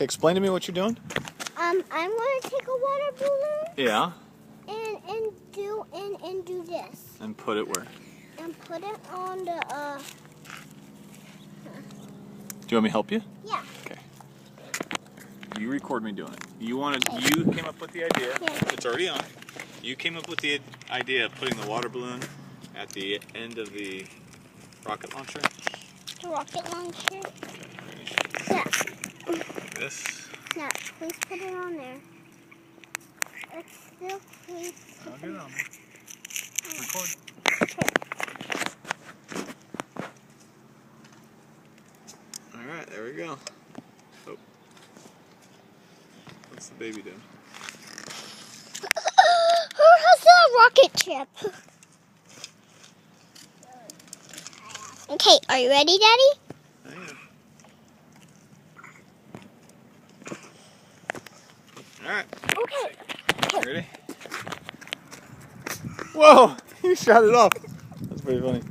Okay, explain to me what you're doing. I'm going to take a water balloon. Yeah. And do this. And put it where? And put it on the Do you want me to help you? Yeah. Okay. You record me doing it. You came up with the idea. Yeah. It's already on. You came up with the idea of putting the water balloon at the end of the rocket launcher. The rocket launcher. Okay. Yeah. This. Yeah. Please put it on there. It's still please. I'll get it on there. Record. All right, there we go. Oh. What's the baby doing? Who has a rocket ship? Okay, are you ready, Daddy? I am. All right. Okay. Ready? Whoa! You shot it off. That's pretty funny.